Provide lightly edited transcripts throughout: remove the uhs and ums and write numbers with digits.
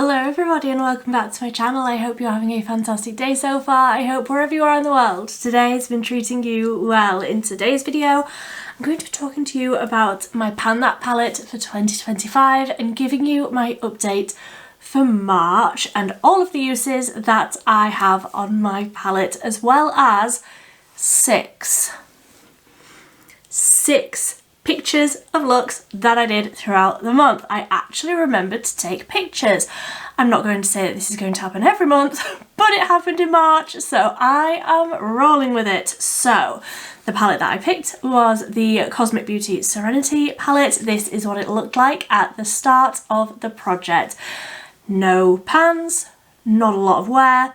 Hello everybody and welcome back to my channel. I hope you're having a fantastic day so far. I hope wherever you are in the world today has been treating you well. In today's video I'm going to be talking to you about my Pan That palette for 2025 and giving you my update for March and all of the uses that I have on my palette, as well as six pictures of looks that I did throughout the month. I actually remembered to take pictures. I'm not going to say that this is going to happen every month, but it happened in March, so I am rolling with it. So the palette that I picked was the Cosmic Beauty Serenity palette. This is what it looked like at the start of the project. No pans, not a lot of wear.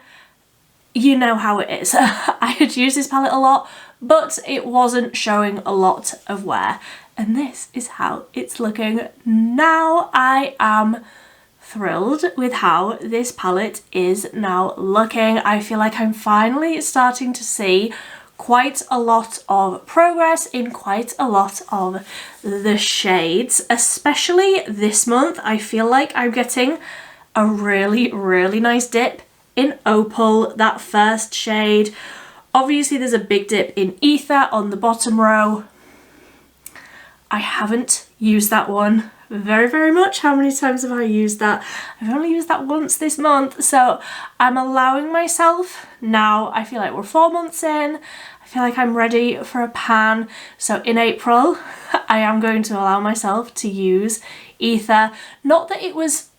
You know how it is. I had used this palette a lot, but it wasn't showing a lot of wear. And this is how it's looking now. I am thrilled with how this palette is now looking. I feel like I'm finally starting to see quite a lot of progress in quite a lot of the shades, especially this month. I feel like I'm getting a really nice dip in Opal, that first shade. Obviously there's a big dip in Ether on the bottom row. I haven't used that one very much. How many times have I used that? I've only used that once this month, so I'm allowing myself now. I feel like we're 4 months in. I feel like I'm ready for a pan. So in April, I am going to allow myself to use Ether. Not that it was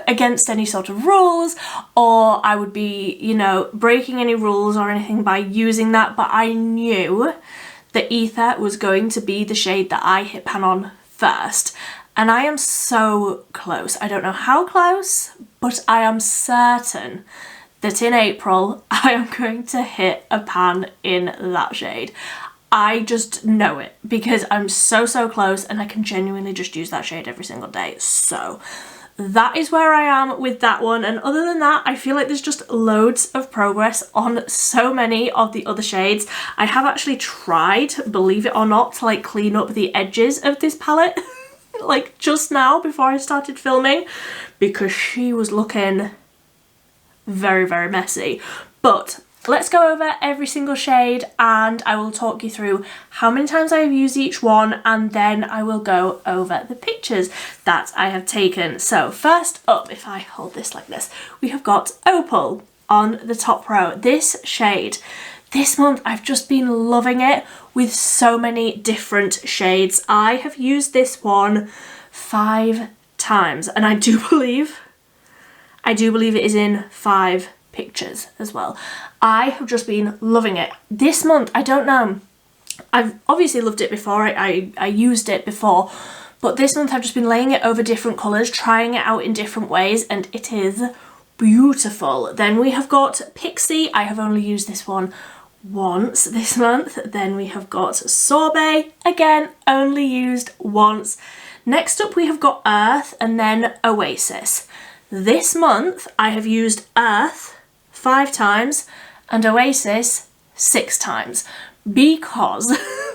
against any sort of rules or I would be, you know, breaking any rules or anything by using that, but I knew that Ether was going to be the shade that I hit pan on first, and I am so close. I don't know how close, but I am certain that in April I am going to hit a pan in that shade. I just know it because I'm so close and I can genuinely just use that shade every single day. So that is where I am with that one, and other than that I feel like there's just loads of progress on so many of the other shades. I have actually tried, believe it or not, to like clean up the edges of this palette like just now before I started filming, because she was looking very messy. But let's go over every single shade and I will talk you through how many times I have used each one, and then I will go over the pictures that I have taken. So first up, if I hold this like this, we have got Opal on the top row. This shade, this month I've just been loving it with so many different shades. I have used this one 5 times and I do believe it is in 5 pictures as well. I have just been loving it. This month, I don't know, I've obviously loved it before, I used it before, but this month I've just been laying it over different colours, trying it out in different ways, and it is beautiful. Then we have got Pixie. I have only used this one once this month. Then we have got Sorbet, again only used once. Next up we have got Earth and then Oasis. This month I have used Earth 5 times and Oasis 6 times, because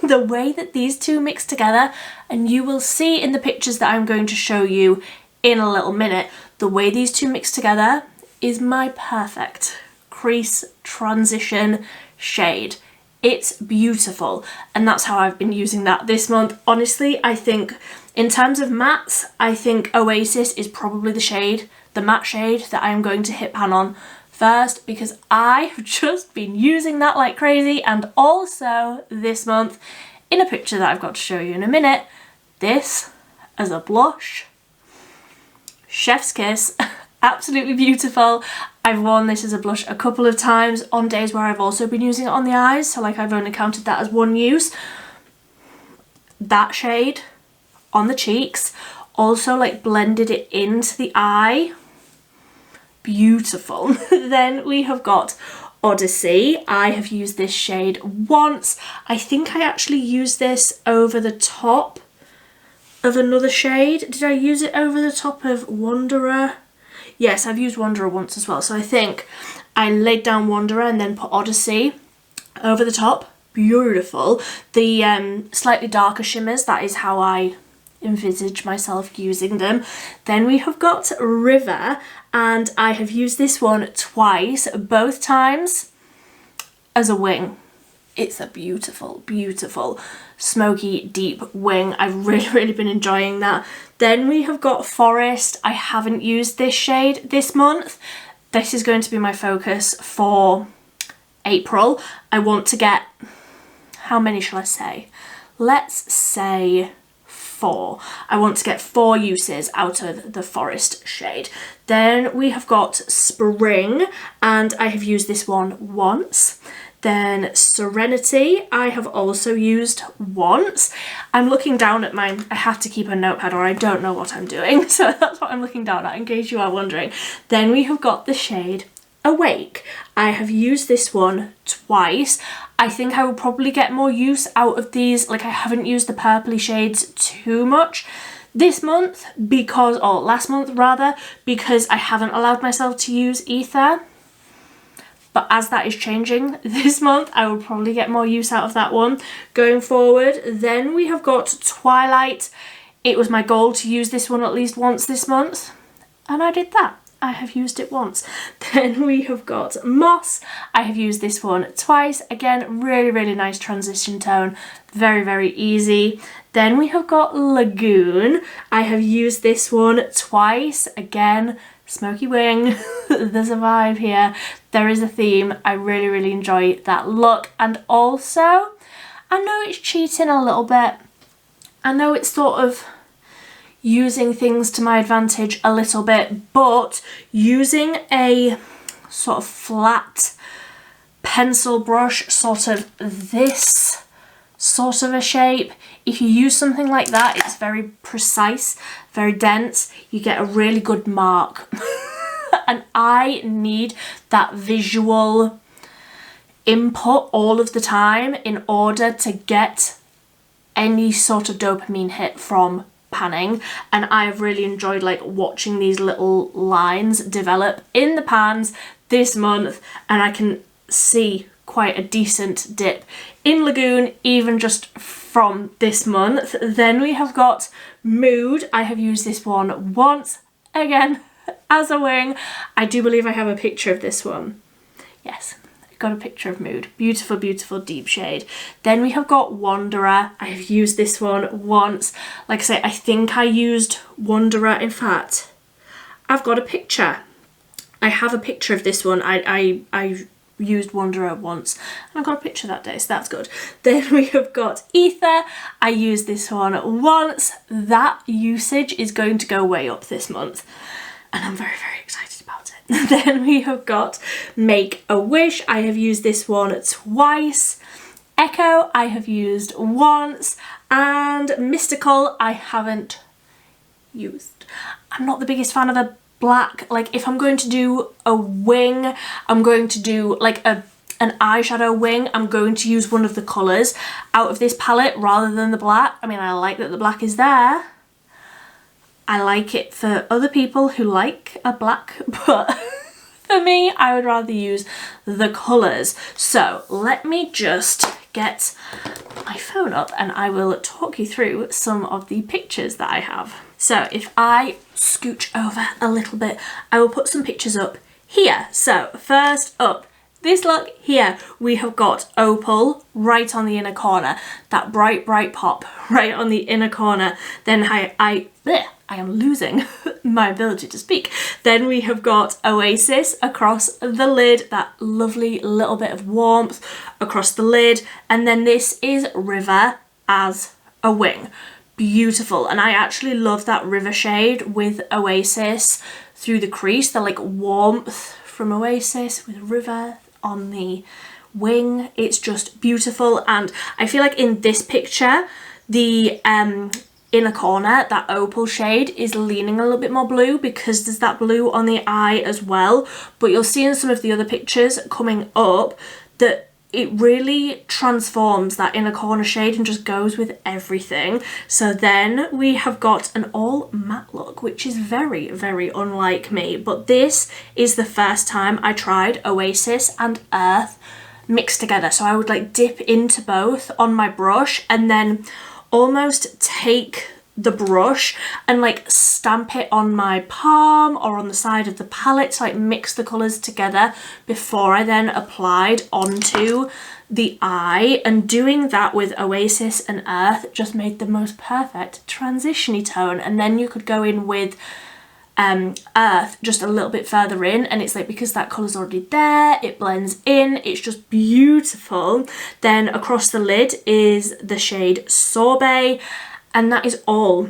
the way that these two mix together, and you will see in the pictures that I'm going to show you in a little minute, the way these two mix together is my perfect crease transition shade. It's beautiful, and that's how I've been using that this month. Honestly, I think in terms of mattes, I think Oasis is probably the shade, the matte shade that I am going to hit pan on first, because I have just been using that like crazy. And also this month, in a picture that I've got to show you in a minute, this as a blush, chef's kiss, absolutely beautiful. I've worn this as a blush a couple of times on days where I've also been using it on the eyes, so like I've only counted that as one use. That shade on the cheeks, also like blended it into the eye. Beautiful. Then we have got Odyssey. I have used this shade once. I think I actually used this over the top of another shade. Did I use it over the top of Wanderer? Yes, I've used Wanderer once as well. So I think I laid down Wanderer and then put Odyssey over the top. Beautiful. The slightly darker shimmers, that is how I envisage myself using them. Then we have got River, and I have used this one twice, both times as a wing. It's a beautiful, beautiful smoky deep wing. I've really been enjoying that. Then we have got Forest. I haven't used this shade this month. This is going to be my focus for April. I want to get, how many shall I say? Let's say 4. I want to get 4 uses out of the Forest shade. Then we have got Spring, and I have used this one once. Then Serenity, I have also used once. I'm looking down at mine. I have to keep a notepad or I don't know what I'm doing. So that's what I'm looking down at, in case you are wondering. Then we have got the shade Awake. I have used this one twice. I think I will probably get more use out of these. Like, I haven't used the purpley shades too much this month because, or last month rather, because I haven't allowed myself to use ether. But as that is changing this month, I will probably get more use out of that one going forward. Then we have got Twilight. It was my goal to use this one at least once this month, and I did that. I have used it once. Then we have got Moss. I have used this one twice. Again, really nice transition tone. Very easy. Then we have got Lagoon. I have used this one twice. Again, smoky wing. There's a vibe here. There is a theme. I really enjoy that look. And also, I know it's cheating a little bit. I know it's sort of using things to my advantage a little bit, but using a sort of flat pencil brush, sort of this sort of a shape, if you use something like that, it's very precise, very dense, you get a really good mark. And I need that visual input all of the time in order to get any sort of dopamine hit from panning, and I have really enjoyed like watching these little lines develop in the pans this month, and I can see quite a decent dip in Lagoon even just from this month. Then we have got Mood. I have used this one once, again as a wing. I do believe I have a picture of this one. Yes, got a picture of Mood. Beautiful deep shade. Then we have got Wanderer. I have used this one once. Like I say, I think I used Wanderer. In fact, I've got a picture. I have a picture of this one. I used Wanderer once and I got a picture that day, so that's good. Then we have got Ether. I used this one once. That usage is going to go way up this month, and I'm very excited about it. Then we have got Make a Wish. I have used this one twice. Echo I have used once, and Mystical I haven't used. I'm not the biggest fan of the black. Like, if I'm going to do a wing, I'm going to do like an eyeshadow wing, I'm going to use one of the colours out of this palette rather than the black. I mean, I like that the black is there. I like it for other people who like a black, but for me, I would rather use the colours. So let me just get my phone up and I will talk you through some of the pictures that I have. So if I scooch over a little bit, I will put some pictures up here. So first up, this look here, we have got Opal right on the inner corner. That bright pop right on the inner corner. Then I am losing my ability to speak. Then we have got Oasis across the lid, that lovely little bit of warmth across the lid. And then this is River as a wing. Beautiful. And I actually love that River shade with Oasis through the crease, the like warmth from Oasis with River on the wing. It's just beautiful. And I feel like in this picture, the inner corner, that opal shade is leaning a little bit more blue because there's that blue on the eye as well. But you'll see in some of the other pictures coming up that it really transforms that inner corner shade and just goes with everything. So then we have got an all matte look, which is very unlike me. But this is the first time I tried Oasis and Earth mixed together. So I would like dip into both on my brush and then almost take the brush and like stamp it on my palm or on the side of the palette to like mix the colours together before I then applied onto the eye. And doing that with Oasis and Earth just made the most perfect transition-y tone. And then you could go in with Earth just a little bit further in, and it's like, because that colour's already there, it blends in, it's just beautiful. Then across the lid is the shade Sorbet, and that is all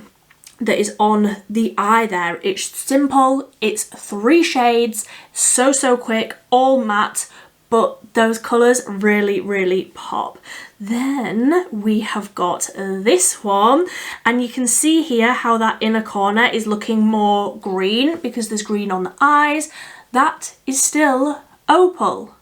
that is on the eye there. It's simple, it's 3 shades, so quick, all matte, but those colours really pop. Then we have got this one, and you can see here how that inner corner is looking more green because there's green on the eyes. That is still opal.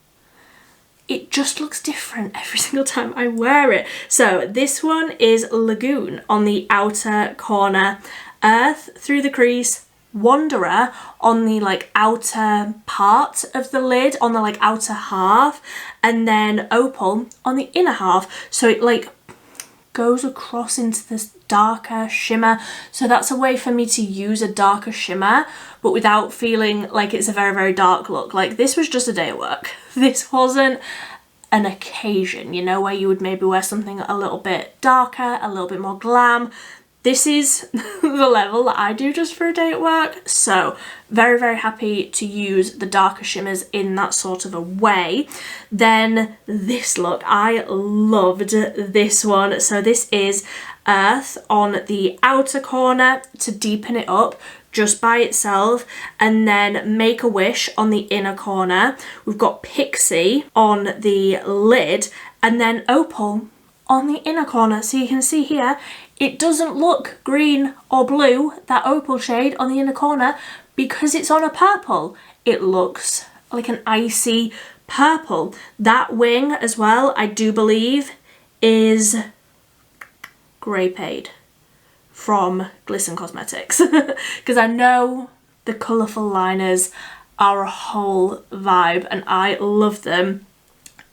It just looks different every single time I wear it. So this one is Lagoon on the outer corner, Earth through the crease, Wanderer on the like outer part of the lid, on the like outer half, and then Opal on the inner half. So it like goes across into this darker shimmer. So that's a way for me to use a darker shimmer but without feeling like it's a very dark look. Like, this was just a day at work. This wasn't an occasion, you know, where you would maybe wear something a little bit darker, a little bit more glam. This is the level that I do just for a day at work. So very happy to use the darker shimmers in that sort of a way. Then this look, I loved this one. So this is Earth on the outer corner to deepen it up just by itself, and then Make a Wish on the inner corner. We've got Pixie on the lid, and then Opal on the inner corner. So you can see here, it doesn't look green or blue, that opal shade on the inner corner, because it's on a purple. It looks like an icy purple. That wing as well, I do believe, is Grapeade from Glisten Cosmetics, because I know the colourful liners are a whole vibe and I love them,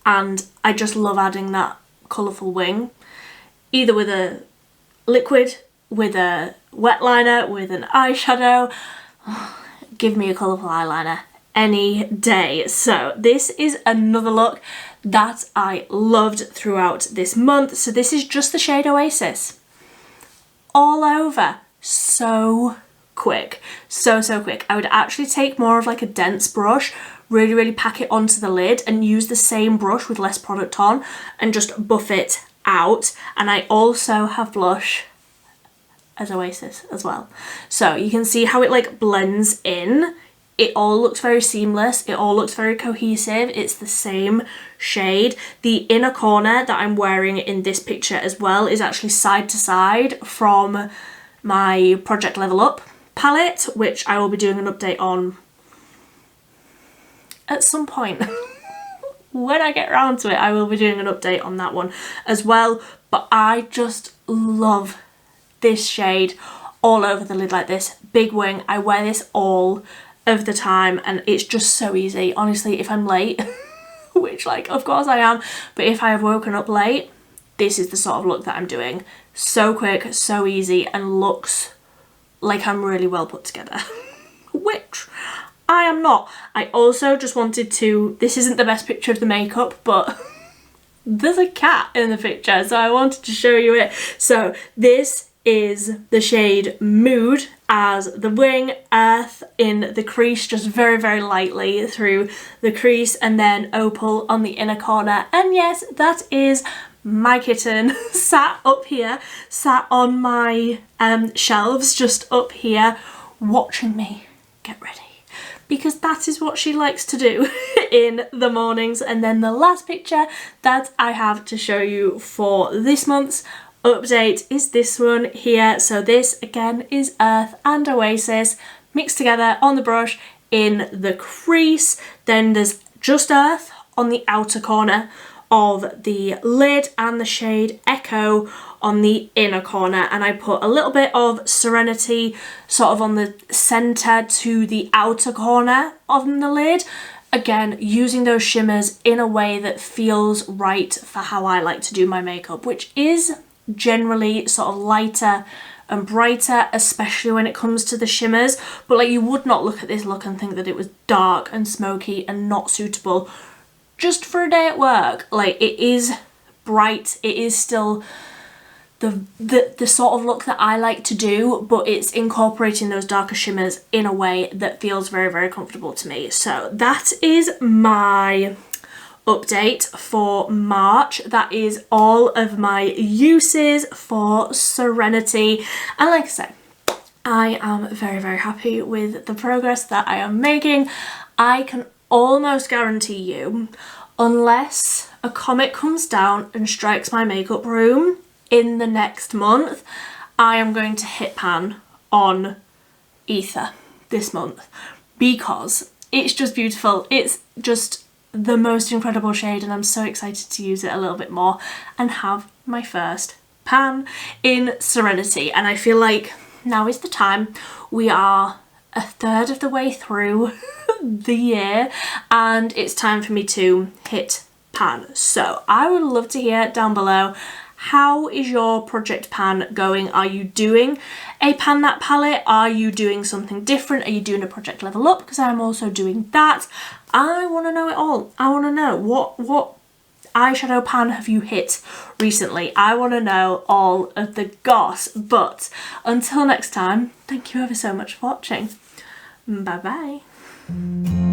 and I just love adding that colourful wing, either with a liquid, with a wet liner, with an eyeshadow. Give me a colourful eyeliner any day. So this is another look that I loved throughout this month. So this is just the shade Oasis. All over. So quick. So quick. I would actually take more of like a dense brush, really pack it onto the lid and use the same brush with less product on and just buff it out. And I also have blush as Oasis as well. So you can see how it like blends in. It all looks very seamless. It all looks very cohesive. It's the same shade. The inner corner that I'm wearing in this picture as well is actually side to side from my Project Level Up palette, which I will be doing an update on at some point. When I get around to it, I will be doing an update on that one as well. But I just love this shade all over the lid like this. Big wing. I wear this all of the time and it's just so easy. Honestly, if I'm late, which like of course I am, but if I have woken up late, this is the sort of look that I'm doing. So quick, so easy, and looks like I'm really well put together. Which I am not. I also just wanted to, this isn't the best picture of the makeup, but there's a cat in the picture, so I wanted to show you it. So this is the shade Mood as the wing, Earth in the crease, just very lightly through the crease, and then Opal on the inner corner. And yes, that is my kitten sat up here, sat on my shelves just up here, watching me get ready, because that is what she likes to do in the mornings. And then the last picture that I have to show you for this month's update is this one here. So this again is Earth and Oasis mixed together on the brush in the crease. Then there's just Earth on the outer corner of the lid and the shade Echo on the inner corner, and I put a little bit of Serenity sort of on the center to the outer corner of the lid, again using those shimmers in a way that feels right for how I like to do my makeup, which is generally sort of lighter and brighter, especially when it comes to the shimmers. But like, you would not look at this look and think that it was dark and smoky and not suitable just for a day at work. Like, it is bright, it is still the sort of look that I like to do, but it's incorporating those darker shimmers in a way that feels very, very comfortable to me. So that is my update for March. That is all of my uses for Serenity, and like I said, I am very, very happy with the progress that I am making. I can almost guarantee you, unless a comet comes down and strikes my makeup room in the next month, I am going to hit pan on Ether this month, because it's just beautiful. It's just the most incredible shade, and I'm so excited to use it a little bit more and have my first pan in Serenity. And I feel like now is the time. We are a third of the way through the year and it's time for me to hit pan. So I would love to hear down below, how is your project pan going? Are you doing a pan that palette? Are you doing something different? Are you doing a project level up? Because I'm also doing that. I want to know it all. I want to know what eyeshadow pan have you hit recently? I want to know all of the goss. But until next time, thank you ever so much for watching. Bye bye.